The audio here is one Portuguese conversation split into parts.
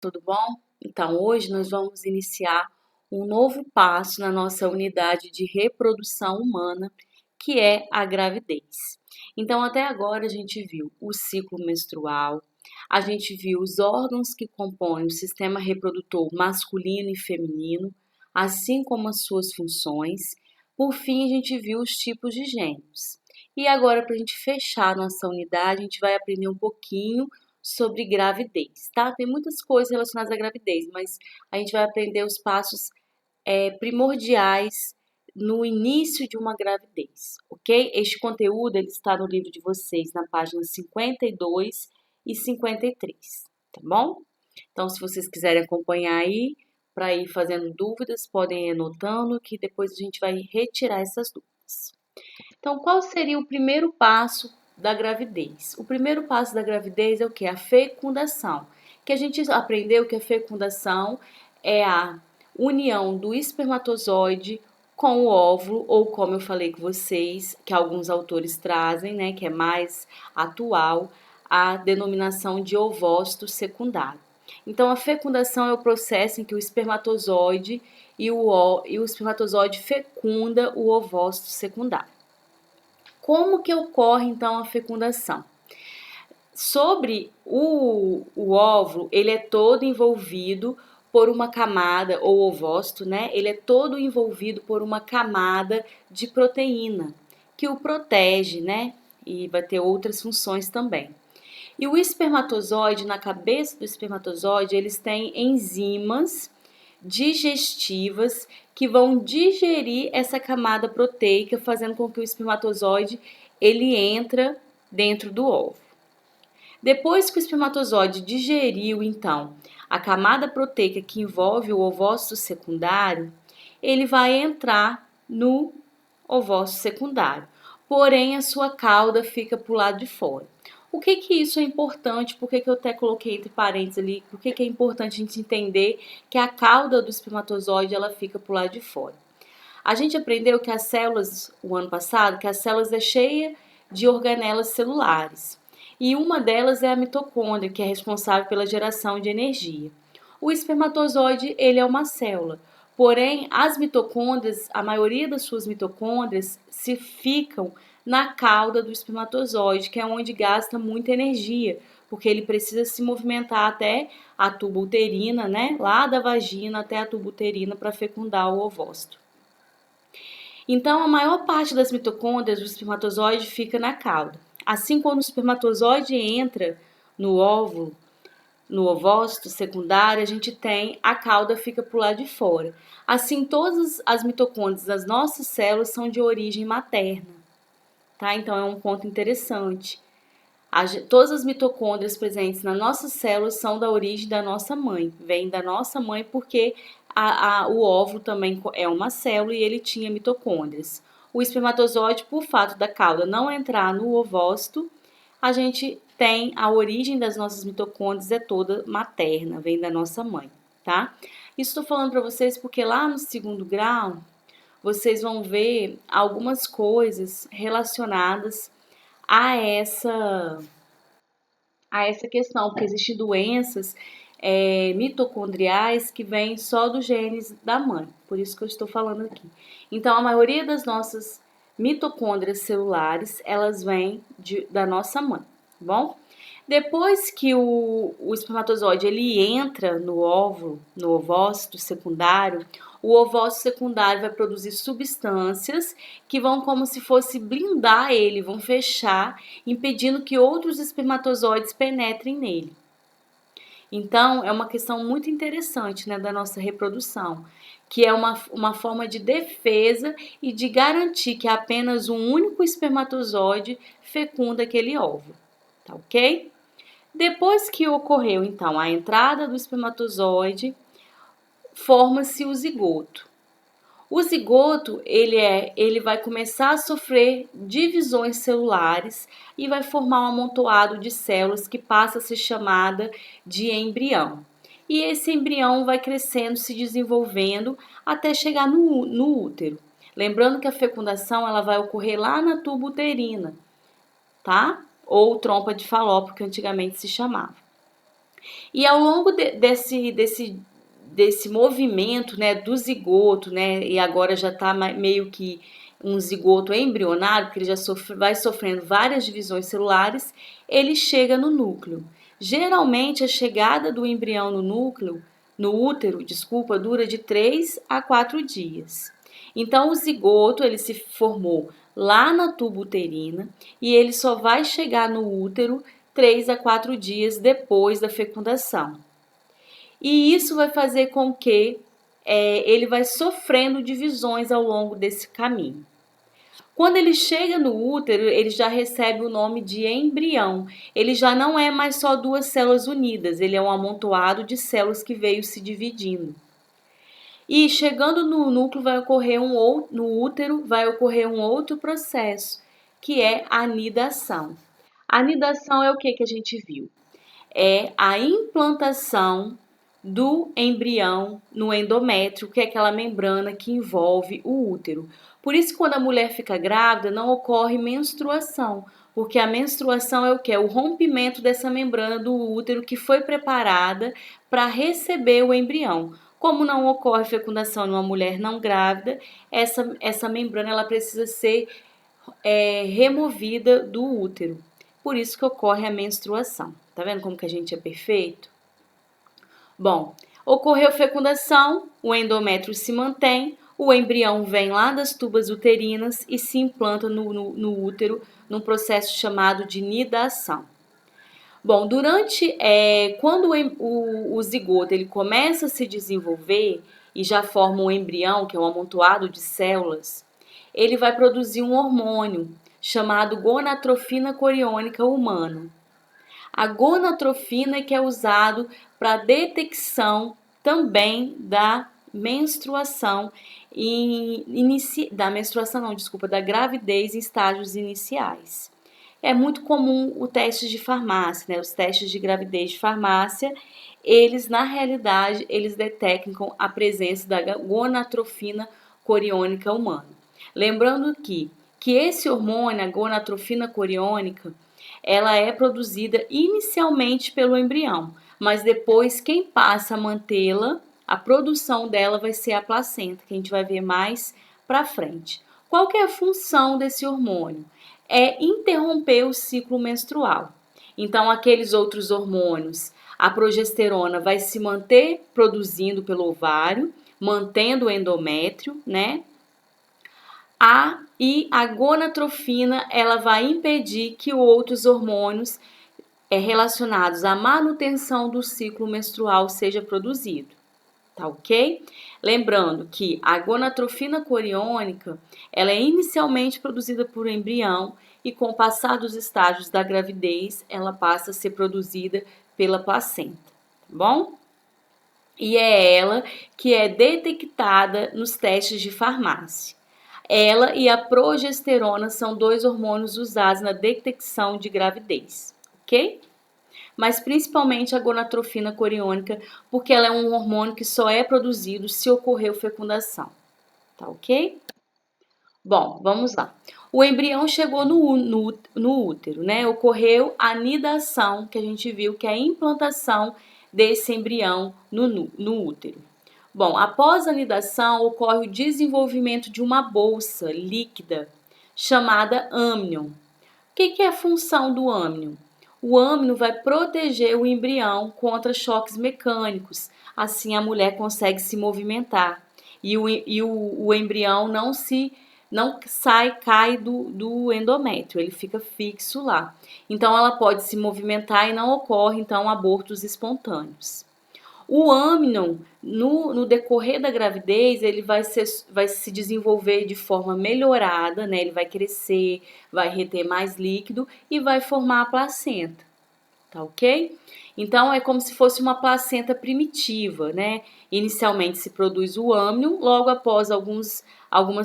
Tudo bom? Então, hoje nós vamos iniciar um novo passo na nossa unidade de reprodução humana, que é a gravidez. Então, até agora a gente viu o ciclo menstrual, a gente viu os órgãos que compõem o sistema reprodutor masculino e feminino, assim como as suas funções. Por fim, a gente viu os tipos de gêmeos. E agora, para a gente fechar a nossa unidade, a gente vai aprender um pouquinho sobre gravidez, tá? Tem muitas coisas relacionadas à gravidez, mas a gente vai aprender os passos primordiais no início de uma gravidez, ok? Este conteúdo ele está no livro de vocês, na página 52 e 53, tá bom? Então, se vocês quiserem acompanhar aí, para ir fazendo dúvidas, podem ir anotando, que depois a gente vai retirar essas dúvidas. Então, qual seria o primeiro passo da gravidez? O primeiro passo da gravidez é o que? A fecundação. Que a gente aprendeu que a fecundação é a união do espermatozoide com o óvulo, ou como eu falei com vocês, que alguns autores trazem, né, que é mais atual, a denominação de ovócito secundário. Então, a fecundação é o processo em que o espermatozoide e o espermatozoide fecunda o ovócito secundário. Como que ocorre então a fecundação? Sobre o óvulo, ele é todo envolvido por uma camada, ou ovócito, né? Ele é todo envolvido por uma camada de proteína que o protege, né? E vai ter outras funções também. E o espermatozoide, na cabeça do espermatozoide, eles têm enzimas digestivas que vão digerir essa camada proteica, fazendo com que o espermatozoide ele entra dentro do ovo. Depois que o espermatozoide digeriu, então, a camada proteica que envolve o ovócito secundário, ele vai entrar no ovócito secundário. Porém, a sua cauda fica para o lado de fora. O que isso é importante? Por que eu até coloquei entre parênteses ali? Por que é importante a gente entender que a cauda do espermatozoide ela fica para o lado de fora? A gente aprendeu que as células, o ano passado, que as células é cheia de organelas celulares. E uma delas é a mitocôndria, que é responsável pela geração de energia. O espermatozoide, ele é uma célula. Porém, as mitocôndrias, a maioria das suas mitocôndrias se ficam na cauda do espermatozoide, que é onde gasta muita energia, porque ele precisa se movimentar até a tuba uterina, né? Lá da vagina até a tuba uterina para fecundar o ovócito. Então, a maior parte das mitocôndrias do espermatozoide fica na cauda. Assim, quando o espermatozoide entra no óvulo, no ovócito secundário, a gente tem a cauda fica para o lado de fora. Assim, todas as mitocôndrias das nossas células são de origem materna, tá? Então, é um ponto interessante. Todas as mitocôndrias presentes nas nossas células são da origem da nossa mãe, vem da nossa mãe porque o óvulo também é uma célula e ele tinha mitocôndrias. O espermatozoide, por fato da cauda não entrar no ovócito, a gente tem a origem das nossas mitocôndrias é toda materna, vem da nossa mãe, tá? Isso estou falando para vocês porque lá no segundo grau vocês vão ver algumas coisas relacionadas a essa questão, porque existem doenças mitocondriais que vêm só dos genes da mãe, por isso que eu estou falando aqui. Então, a maioria das nossas mitocôndrias celulares, elas vêm da nossa mãe, tá bom? Depois que o espermatozoide ele entra no óvulo, no ovócito secundário, o ovócito secundário vai produzir substâncias que vão como se fosse blindar ele, vão fechar, impedindo que outros espermatozoides penetrem nele. Então, é uma questão muito interessante, né, da nossa reprodução, que é uma forma de defesa e de garantir que apenas um único espermatozoide fecunda aquele óvulo, tá ok? Depois que ocorreu, então, a entrada do espermatozoide, forma-se o zigoto. O zigoto, ele vai começar a sofrer divisões celulares e vai formar um amontoado de células que passa a ser chamada de embrião. E esse embrião vai crescendo, se desenvolvendo até chegar no útero. Lembrando que a fecundação ela vai ocorrer lá na tuba uterina, tá? Ou trompa de Falópio, que antigamente se chamava. E ao longo desse movimento, né, do zigoto, né, e agora já está meio que um zigoto embrionário, porque ele já vai sofrendo várias divisões celulares, ele chega no núcleo. Geralmente, a chegada do embrião no núcleo, no útero, desculpa, dura de 3 a 4 dias. Então, o zigoto, ele se formou lá na tuba uterina e ele só vai chegar no útero 3 a 4 dias depois da fecundação. E isso vai fazer com que ele vai sofrendo divisões ao longo desse caminho. Quando ele chega no útero, ele já recebe o nome de embrião. Ele já não é mais só duas células unidas, ele é um amontoado de células que veio se dividindo. E chegando no núcleo no útero vai ocorrer um outro processo, que é a anidação. A anidação é o que a gente viu? É a implantação do embrião no endométrio, que é aquela membrana que envolve o útero. Por isso, quando a mulher fica grávida, não ocorre menstruação, porque a menstruação é o que? É o rompimento dessa membrana do útero que foi preparada para receber o embrião. Como não ocorre fecundação numa mulher não grávida, essa membrana ela precisa ser removida do útero. Por isso que ocorre a menstruação. Tá vendo como que a gente é perfeito? Bom, ocorreu fecundação, o endométrio se mantém, o embrião vem lá das tubas uterinas e se implanta no útero num processo chamado de nidação. Bom, quando o zigoto ele começa a se desenvolver e já forma um embrião, que é um amontoado de células, ele vai produzir um hormônio chamado gonatrofina coriônica humana. A gonatrofina é que é usado para detecção também da menstruação da gravidez em estágios iniciais. É muito comum o teste de farmácia, né? Os testes de gravidez de farmácia, eles na realidade, eles detectam a presença da gonatrofina coriônica humana. Lembrando que esse hormônio, a gonatrofina coriônica, ela é produzida inicialmente pelo embrião, mas depois quem passa a mantê-la, a produção dela vai ser a placenta, que a gente vai ver mais para frente. Qual que é a função desse hormônio? É interromper o ciclo menstrual. Então, aqueles outros hormônios, a progesterona vai se manter produzindo pelo ovário, mantendo o endométrio, né? E a gonatrofina, ela vai impedir que outros hormônios relacionados à manutenção do ciclo menstrual seja produzido. Tá ok? Lembrando que a gonatrofina coriônica, ela é inicialmente produzida por embrião e com o passar dos estágios da gravidez, ela passa a ser produzida pela placenta, tá bom? E é ela que é detectada nos testes de farmácia. Ela e a progesterona são dois hormônios usados na detecção de gravidez, ok? Mas principalmente a gonatrofina coriônica, porque ela é um hormônio que só é produzido se ocorreu fecundação, tá ok? Bom, vamos lá. O embrião chegou no útero, né? Ocorreu a nidação, que a gente viu que é a implantação desse embrião no útero. Bom, após a nidação, ocorre o desenvolvimento de uma bolsa líquida chamada âmnion. O que é a função do âmnion? O âmnion vai proteger o embrião contra choques mecânicos, assim a mulher consegue se movimentar e o embrião não cai do endométrio, ele fica fixo lá. Então ela pode se movimentar e não ocorre então abortos espontâneos. O âmnion, no decorrer da gravidez, ele vai se desenvolver de forma melhorada, né? Ele vai crescer, vai reter mais líquido e vai formar a placenta, tá ok? Então, é como se fosse uma placenta primitiva, né? Inicialmente se produz o âmnion, logo após algumas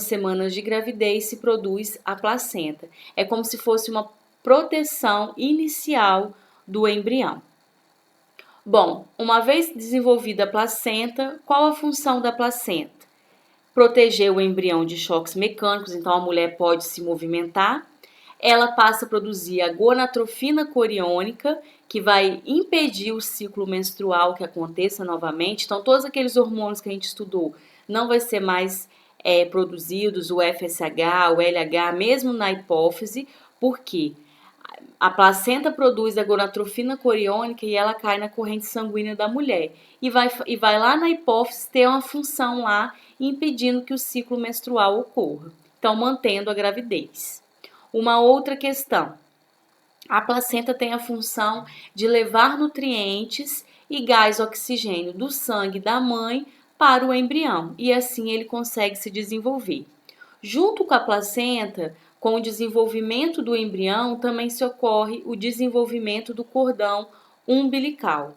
semanas de gravidez se produz a placenta. É como se fosse uma proteção inicial do embrião. Bom, uma vez desenvolvida a placenta, qual a função da placenta? Proteger o embrião de choques mecânicos, então a mulher pode se movimentar. ela passa a produzir a gonatrofina coriônica, que vai impedir o ciclo menstrual que aconteça novamente. Então, todos aqueles hormônios que a gente estudou não vai ser mais produzidos, o FSH, o LH, mesmo na hipófise, porque a placenta produz a gonatrofina coriônica e ela cai na corrente sanguínea da mulher. E vai lá na hipófise ter uma função lá impedindo que o ciclo menstrual ocorra. Então, mantendo a gravidez. Uma outra questão. A placenta tem a função de levar nutrientes e gás oxigênio do sangue da mãe para o embrião e assim ele consegue se desenvolver. Junto com a placenta, com o desenvolvimento do embrião, também se ocorre o desenvolvimento do cordão umbilical.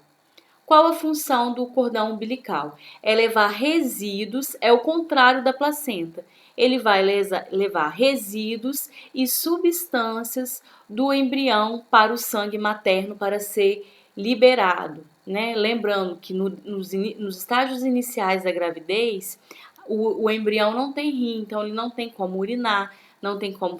Qual a função do cordão umbilical? É levar resíduos, é o contrário da placenta. Ele vai levar resíduos e substâncias do embrião para o sangue materno para ser liberado, né? Lembrando que nos estágios iniciais da gravidez, o embrião não tem rim, então ele não tem como urinar, não tem como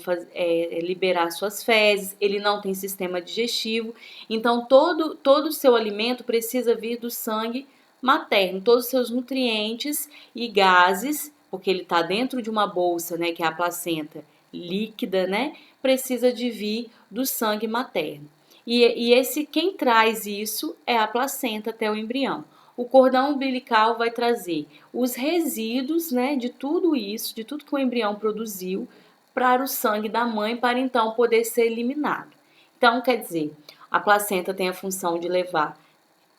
liberar suas fezes, ele não tem sistema digestivo, então todo o seu alimento precisa vir do sangue materno, todos os seus nutrientes e gases, porque ele está dentro de uma bolsa, né, que é a placenta líquida, né, precisa de vir do sangue materno. Quem traz isso é a placenta até o embrião. O cordão umbilical vai trazer os resíduos, né, de tudo isso, de tudo que o embrião produziu, para o sangue da mãe, para então poder ser eliminado. Então, quer dizer, a placenta tem a função de levar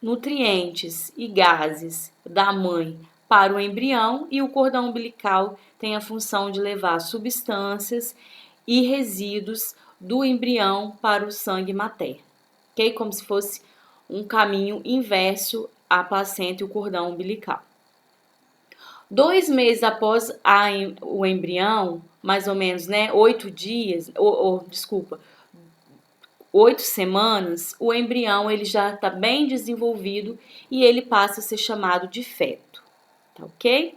nutrientes e gases da mãe para o embrião e o cordão umbilical tem a função de levar substâncias e resíduos do embrião para o sangue materno, ok? Como se fosse um caminho inverso à placenta e o cordão umbilical. 2 meses após o embrião, mais ou menos, né, 8 dias, desculpa, 8 semanas, o embrião ele já está bem desenvolvido e ele passa a ser chamado de feto, tá ok?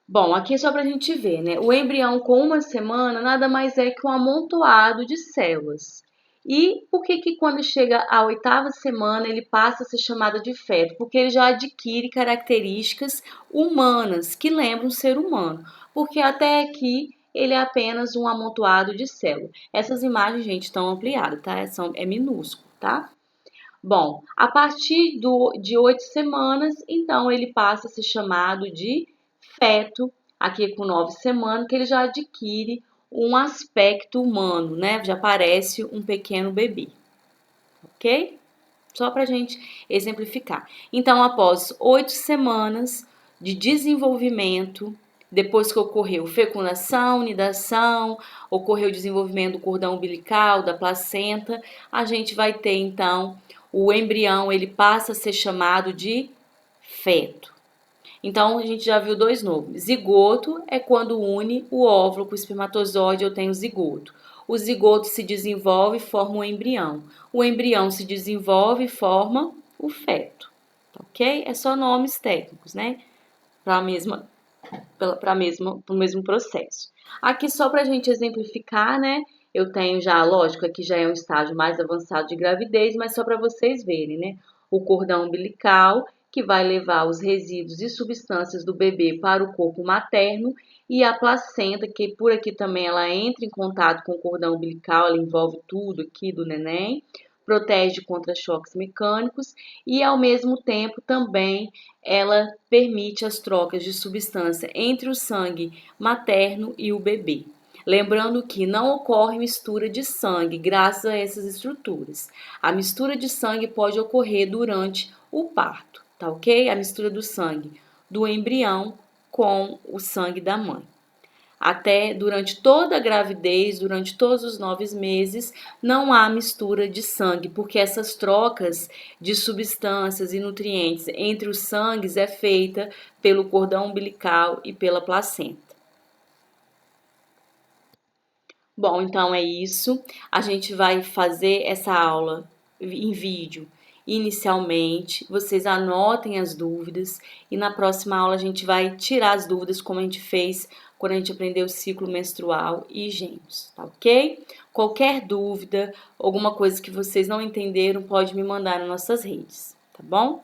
Bom, aqui é só para a gente ver, né? O embrião com 1 semana nada mais é que um amontoado de células. E por que quando chega à 8ª semana ele passa a ser chamado de feto? Porque ele já adquire características humanas que lembram um ser humano. Porque até aqui ele é apenas um amontoado de células. Essas imagens, gente, estão ampliadas, tá? É minúsculo, tá? Bom, a partir de 8 semanas, então ele passa a ser chamado de feto, aqui com 9 semanas, que ele já adquire um aspecto humano, né? Já parece um pequeno bebê, ok? Só para a gente exemplificar. Então, após 8 semanas de desenvolvimento, depois que ocorreu fecundação, nidação, ocorreu o desenvolvimento do cordão umbilical, da placenta, a gente vai ter então o embrião, ele passa a ser chamado de feto. Então, a gente já viu 2 nomes. Zigoto é quando une o óvulo com o espermatozoide, eu tenho zigoto. O zigoto se desenvolve e forma um embrião. O embrião se desenvolve e forma o feto. Ok? É só nomes técnicos, né? Para o mesmo processo. Aqui, só para a gente exemplificar, né? Eu tenho já, lógico, aqui já é um estágio mais avançado de gravidez, mas só para vocês verem, né? O cordão umbilical, que vai levar os resíduos e substâncias do bebê para o corpo materno, e a placenta, que por aqui também ela entra em contato com o cordão umbilical, ela envolve tudo aqui do neném, protege contra choques mecânicos e, ao mesmo tempo, também ela permite as trocas de substância entre o sangue materno e o bebê. Lembrando que não ocorre mistura de sangue graças a essas estruturas. A mistura de sangue pode ocorrer durante o parto, tá ok? A mistura do sangue do embrião com o sangue da mãe. Até durante toda a gravidez, durante todos os 9 meses, não há mistura de sangue, porque essas trocas de substâncias e nutrientes entre os sangues é feita pelo cordão umbilical e pela placenta. Bom, então é isso. A gente vai fazer essa aula em vídeo inicialmente, vocês anotem as dúvidas e na próxima aula a gente vai tirar as dúvidas como a gente fez quando a gente aprendeu o ciclo menstrual e Gêmeos, tá ok? Qualquer dúvida, alguma coisa que vocês não entenderam, pode me mandar nas nossas redes, tá bom?